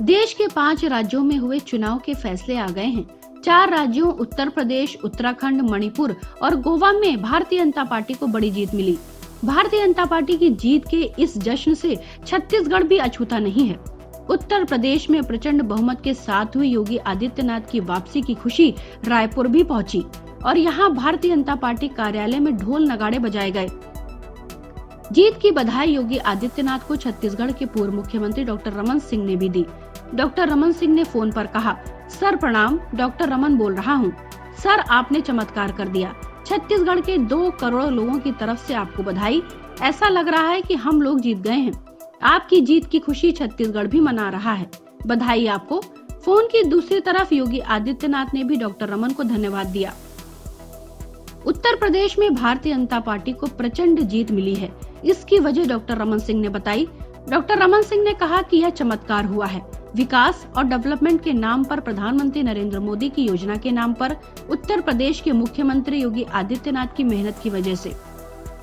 देश के 5 राज्यों में हुए चुनाव के फैसले आ गए हैं। 4 राज्यों उत्तर प्रदेश, उत्तराखंड, मणिपुर और गोवा में भारतीय जनता पार्टी को बड़ी जीत मिली। भारतीय जनता पार्टी की जीत के इस जश्न से छत्तीसगढ़ भी अछूता नहीं है। उत्तर प्रदेश में प्रचंड बहुमत के साथ हुई योगी आदित्यनाथ की वापसी की खुशी रायपुर भी पहुंची और यहां भारतीय जनता पार्टी कार्यालय में ढोल नगाड़े बजाए गए। जीत की बधाई योगी आदित्यनाथ को छत्तीसगढ़ के पूर्व मुख्यमंत्री डॉक्टर रमन सिंह ने भी दी। डॉक्टर रमन सिंह ने फोन पर कहा, सर प्रणाम, डॉक्टर रमन बोल रहा हूँ। सर, आपने चमत्कार कर दिया। छत्तीसगढ़ के 2 करोड़ लोगों की तरफ से आपको बधाई। ऐसा लग रहा है कि हम लोग जीत गए हैं। आपकी जीत की खुशी छत्तीसगढ़ भी मना रहा है। बधाई आपको। फोन की दूसरी तरफ योगी आदित्यनाथ ने भी डॉक्टर रमन को धन्यवाद दिया। उत्तर प्रदेश में भारतीय जनता पार्टी को प्रचंड जीत मिली है। इसकी वजह डॉक्टर रमन सिंह ने बताई। डॉक्टर रमन सिंह ने कहा कि यह चमत्कार हुआ है। विकास और डेवलपमेंट के नाम पर प्रधानमंत्री नरेंद्र मोदी की योजना के नाम पर उत्तर प्रदेश के मुख्यमंत्री योगी आदित्यनाथ की मेहनत की वजह से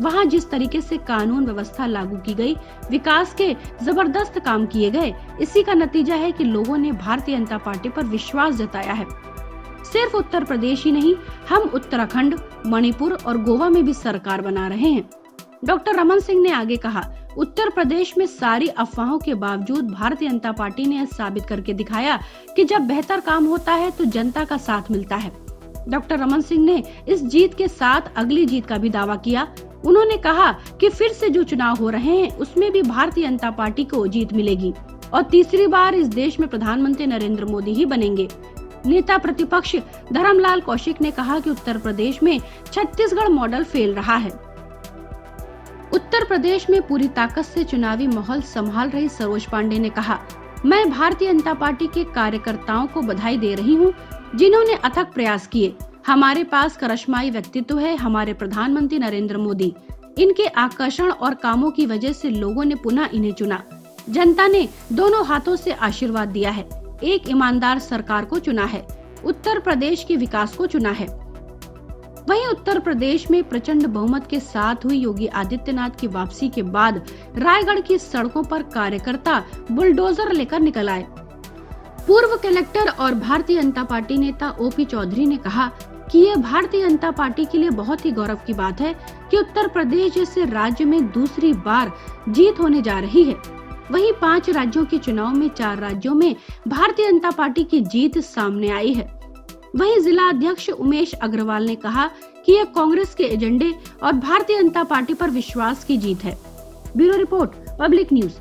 वहां जिस तरीके से कानून व्यवस्था लागू की गई, विकास के जबरदस्त काम किए गए, इसी का नतीजा है कि लोगों ने भारतीय जनता पार्टी पर विश्वास जताया है। सिर्फ उत्तर प्रदेश ही नहीं, हम उत्तराखंड, मणिपुर और गोवा में भी सरकार बना रहे हैं। डॉक्टर रमन सिंह ने आगे कहा, उत्तर प्रदेश में सारी अफवाहों के बावजूद भारतीय जनता पार्टी ने साबित करके दिखाया कि जब बेहतर काम होता है तो जनता का साथ मिलता है। डॉक्टर रमन सिंह ने इस जीत के साथ अगली जीत का भी दावा किया। उन्होंने कहा कि फिर से जो चुनाव हो रहे हैं उसमें भी भारतीय जनता पार्टी को जीत मिलेगी और तीसरी बार इस देश में प्रधानमंत्री नरेंद्र मोदी ही बनेंगे। नेता प्रतिपक्ष धर्मलाल कौशिक ने कहा कि उत्तर प्रदेश में छत्तीसगढ़ मॉडल फेल रहा है। उत्तर प्रदेश में पूरी ताकत से चुनावी माहौल संभाल रही सरोज पांडे ने कहा, मैं भारतीय जनता पार्टी के कार्यकर्ताओं को बधाई दे रही हूं, जिन्होंने अथक प्रयास किए। हमारे पास करिश्माई व्यक्तित्व है, हमारे प्रधानमंत्री नरेंद्र मोदी। इनके आकर्षण और कामों की वजह से लोगों ने पुनः इन्हें चुना। जनता ने दोनों हाथों से आशीर्वाद दिया है। एक ईमानदार सरकार को चुना है, उत्तर प्रदेश के विकास को चुना है। वहीं उत्तर प्रदेश में प्रचंड बहुमत के साथ हुई योगी आदित्यनाथ की वापसी के बाद रायगढ़ की सड़कों पर कार्यकर्ता बुलडोजर लेकर निकल आए। पूर्व कलेक्टर और भारतीय जनता पार्टी नेता ओपी चौधरी ने कहा कि यह भारतीय जनता पार्टी के लिए बहुत ही गौरव की बात है कि उत्तर प्रदेश जैसे राज्य में दूसरी बार जीत होने जा रही है। वहीं 5 राज्यों के चुनाव में 4 राज्यों में भारतीय जनता पार्टी की जीत सामने आई है। वहीं जिला अध्यक्ष उमेश अग्रवाल ने कहा कि यह कांग्रेस के एजेंडे और भारतीय जनता पार्टी पर विश्वास की जीत है। Bureau report, public news.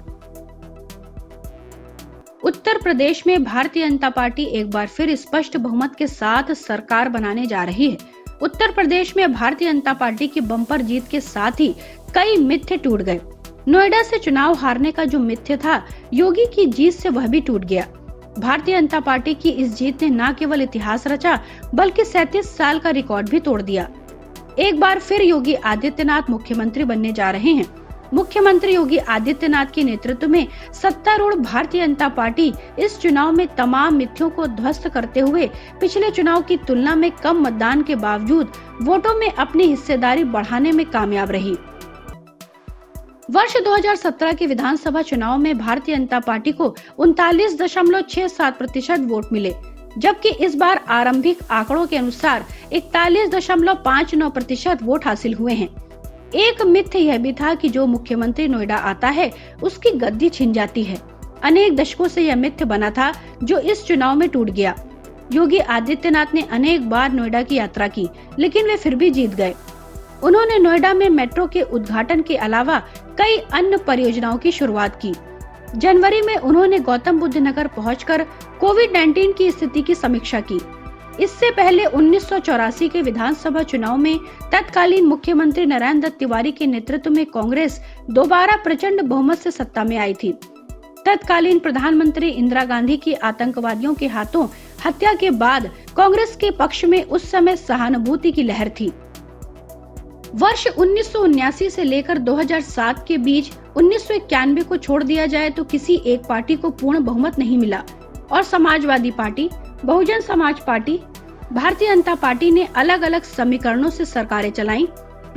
Uttar Pradesh में भारतीय जनता पार्टी एक बार फिर स्पष्ट बहुमत के साथ सरकार बनाने जा रही है। उत्तर प्रदेश में भारतीय जनता पार्टी की बम्पर जीत के साथ ही कई मिथ्य टूट गए। नोएडा से चुनाव हारने का जो मिथ्य था, योगी की जीत से वह भी टूट गया। भारतीय जनता पार्टी की इस जीत ने न केवल इतिहास रचा बल्कि 37 साल का रिकॉर्ड भी तोड़ दिया। एक बार फिर योगी आदित्यनाथ मुख्यमंत्री बनने जा रहे हैं। मुख्यमंत्री योगी आदित्यनाथ के नेतृत्व में सत्तारूढ़ भारतीय जनता पार्टी इस चुनाव में तमाम मिथ्यों को ध्वस्त करते हुए पिछले चुनाव की तुलना में कम मतदान के बावजूद वोटों में अपनी हिस्सेदारी बढ़ाने में कामयाब रही। वर्ष 2017 के विधानसभा चुनाव में भारतीय जनता पार्टी को 39.67% वोट मिले, जबकि इस बार आरंभिक आंकड़ों के अनुसार 41.59% वोट हासिल हुए हैं। एक मिथ्य यह भी था कि जो मुख्यमंत्री नोएडा आता है उसकी गद्दी छिन जाती है। अनेक दशकों से यह मिथ्य बना था, जो इस चुनाव में टूट गया। योगी आदित्यनाथ ने अनेक बार नोएडा की यात्रा की, लेकिन वे फिर भी जीत गए। उन्होंने नोएडा में मेट्रो के उद्घाटन के अलावा कई अन्य परियोजनाओं की शुरुआत की। जनवरी में उन्होंने गौतम बुद्ध नगर पहुंचकर कोविड-19 की स्थिति की समीक्षा की। इससे पहले 1984 के विधानसभा चुनाव में तत्कालीन मुख्यमंत्री नरेंद्र दत्त तिवारी के नेतृत्व में कांग्रेस दोबारा प्रचंड बहुमत से सत्ता में आई थी। तत्कालीन प्रधानमंत्री इंदिरा गांधी की आतंकवादियों के हाथों हत्या के बाद कांग्रेस के पक्ष में उस समय सहानुभूति की लहर थी। वर्ष 1979 से लेकर 2007 के बीच 1991 को छोड़ दिया जाए तो किसी एक पार्टी को पूर्ण बहुमत नहीं मिला और Samajwadi party, Bahujan Samaj party, Bharatiya Janata party ने अलग अलग समीकरणों से सरकारें चलाईं।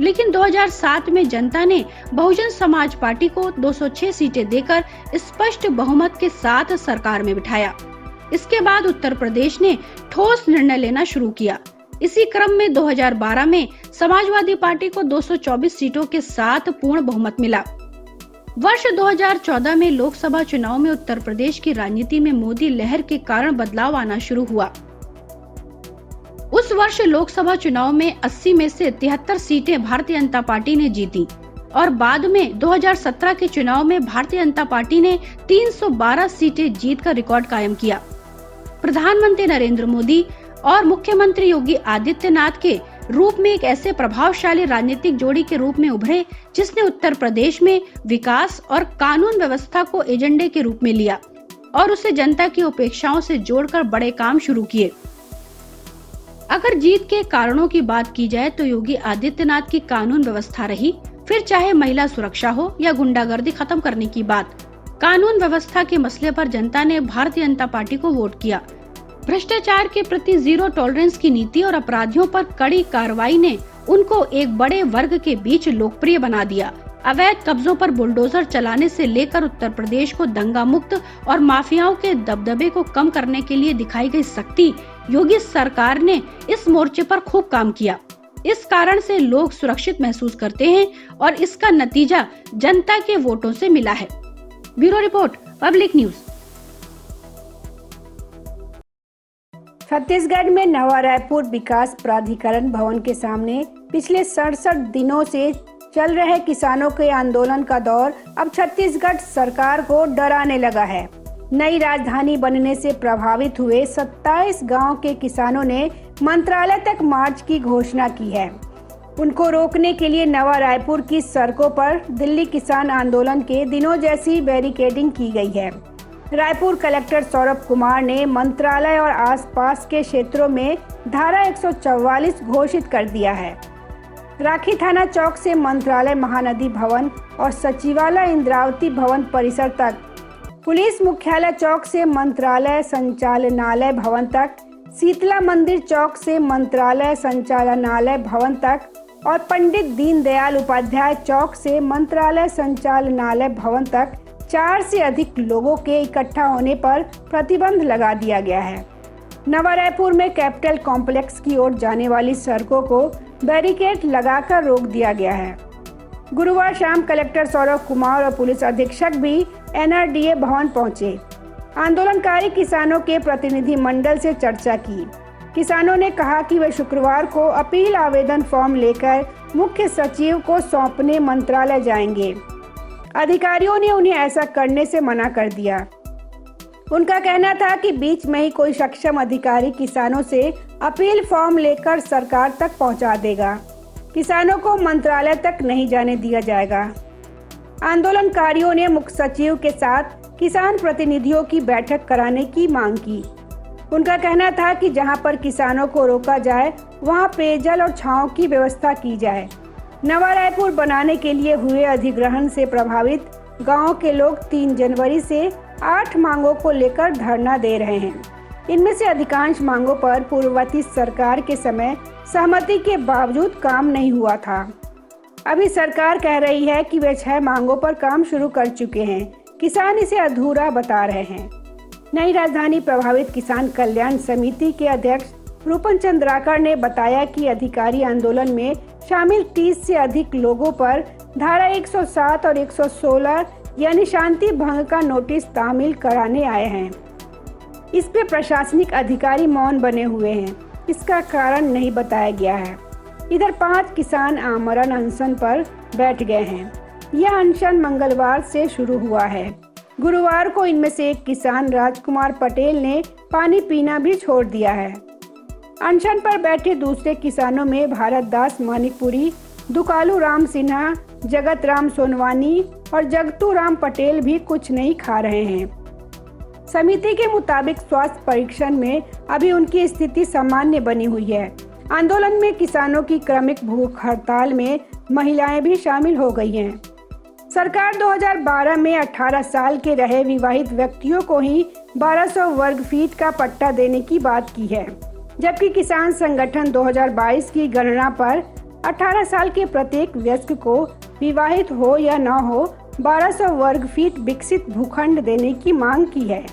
लेकिन 2007 में जनता ने बहुजन समाज पार्टी को 206 सीटें देकर स्पष्ट बहुमत के साथ सरकार में बिठाया। इसके बाद उत्तर प्रदेश ने ठोस निर्णय लेना शुरू किया। इसी क्रम में 2012 में समाजवादी पार्टी को 224 सीटों के साथ पूर्ण बहुमत मिला। वर्ष 2014 में लोकसभा चुनाव में उत्तर प्रदेश की राजनीति में मोदी लहर के कारण बदलाव आना शुरू हुआ। उस वर्ष लोकसभा चुनाव में 80 में से 73 सीटें भारतीय जनता पार्टी ने जीती और बाद में 2017 के चुनाव में भारतीय जनता पार्टी ने 312 सीटें जीतकर रिकॉर्ड कायम किया। प्रधानमंत्री नरेंद्र मोदी और मुख्यमंत्री योगी आदित्यनाथ के रूप में एक ऐसे प्रभावशाली राजनीतिक जोड़ी के रूप में उभरे जिसने उत्तर प्रदेश में विकास और कानून व्यवस्था को एजेंडे के रूप में लिया और उसे जनता की अपेक्षाओं से जोड़कर बड़े काम शुरू किए। अगर जीत के कारणों की बात की जाए तो योगी आदित्यनाथ की कानून व्यवस्था रही, फिर चाहे महिला सुरक्षा हो या गुंडागर्दी खत्म करने की बात, कानून व्यवस्था के मसले पर जनता ने भारतीय जनता पार्टी को वोट किया। भ्रष्टाचार के प्रति जीरो टॉलरेंस की नीति और अपराधियों पर कड़ी कार्रवाई ने उनको एक बड़े वर्ग के बीच लोकप्रिय बना दिया। अवैध कब्जों पर बुलडोजर चलाने से लेकर उत्तर प्रदेश को दंगा मुक्त और माफियाओं के दबदबे को कम करने के लिए दिखाई गई शक्ति, योगी सरकार ने इस मोर्चे पर खूब काम किया। इस कारण से लोग सुरक्षित महसूस करते हैं और इसका नतीजा जनता के वोटों से मिला है। Bureau report, public news. Chhattisgarh में नवा रायपुर विकास प्राधिकरण भवन के सामने पिछले 67 दिनों से चल रहे किसानों के आंदोलन का दौर अब छत्तीसगढ़ सरकार को डराने लगा है। नई राजधानी बनने से प्रभावित हुए 27 गांव के किसानों ने मंत्रालय तक मार्च की घोषणा की है। उनको रोकने के लिए नवा रायपुर की सड़कों पर दिल्ली किसान आंदोलन के दिनों जैसी बैरिकेडिंग की गई है। रायपुर कलेक्टर सौरभ कुमार ने मंत्रालय और आसपास के क्षेत्रों में धारा 144 घोषित कर दिया है। राखी थाना चौक से मंत्रालय महानदी भवन और सचिवालय इंद्रावती भवन परिसर तक, पुलिस मुख्यालय चौक से मंत्रालय संचालनालय भवन तक, शीतला मंदिर चौक से मंत्रालय संचालनालय भवन तक और पंडित दीनदयाल उपाध्याय चौक से मंत्रालय संचालनालय भवन तक 4 से अधिक लोगों के इकट्ठा होने पर प्रतिबंध लगा दिया गया है। नवा रायपुर में कैपिटल कॉम्प्लेक्स की ओर जाने वाली सड़कों को बैरिकेड लगाकर रोक दिया गया है। गुरुवार शाम कलेक्टर सौरभ कुमार और पुलिस अधीक्षक भी NRDA भवन पहुंचे। आंदोलनकारी किसानों के प्रतिनिधि मंडल से चर्चा की। किसानों ने कहा कि वे शुक्रवार को अपील आवेदन फॉर्म लेकर मुख्य सचिव को सौंपने मंत्रालय जाएंगे। अधिकारियों ने उन्हें ऐसा करने से मना कर दिया। उनका कहना था कि बीच में ही कोई सक्षम अधिकारी किसानों से अपील फॉर्म लेकर सरकार तक पहुंचा देगा। किसानों को मंत्रालय तक नहीं जाने दिया जाएगा। आंदोलनकारियों ने मुख्य सचिव के साथ किसान प्रतिनिधियों की बैठक कराने की मांग की। उनका कहना था कि जहां पर किसानों को रोका जाए वहां पेयजल और छांव की व्यवस्था की जाए। नवा रायपुर बनाने के लिए हुए अधिग्रहण से प्रभावित गांव के लोग 3 जनवरी से 8 मांगों को लेकर धरना दे रहे हैं। इनमें से अधिकांश मांगों पर पूर्ववर्ती सरकार के समय सहमति के बावजूद काम नहीं हुआ था। अभी सरकार कह रही है कि वे 6 मांगों पर काम शुरू कर चुके हैं। किसान इसे अधूरा बता रहे हैं। नई राजधानी प्रभावित किसान कल्याण समिति के अध्यक्ष रूपन चंद्राकर ने बताया कि अधिकारी आंदोलन में शामिल 30 से अधिक लोगों पर धारा 107 और 116 यानी शांति भंग का नोटिस तामील कराने आए हैं। इस पे प्रशासनिक अधिकारी मौन बने हुए हैं। इसका कारण नहीं बताया गया है। इधर 5 किसान आमरण अनशन पर बैठ गए हैं। यह अनशन मंगलवार से शुरू हुआ है। गुरुवार को इनमें से एक किसान राजकुमार पटेल ने पानी पीना भी छोड़ दिया है। अनशन पर बैठे दूसरे किसानों में भारत दास मानिकपुरी, दुकालू राम सिन्हा, जगत राम सोनवानी और जगतू राम पटेल भी कुछ नहीं खा रहे हैं। समिति के मुताबिक स्वास्थ्य परीक्षण में अभी उनकी स्थिति सामान्य बनी हुई है। आंदोलन में किसानों की क्रमिक भूख हड़ताल में महिलाएं भी शामिल हो गई हैं। सरकार 2012 में 18 साल के रहे विवाहित व्यक्तियों को ही 1200 वर्ग फीट का पट्टा देने की बात की है, जबकि किसान संगठन 2022 की गणना पर 18 साल के प्रत्येक वयस्क को विवाहित हो या न हो 1200 वर्ग फीट विकसित भूखंड देने की मांग की है।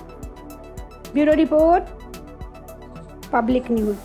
Bureau report, public news.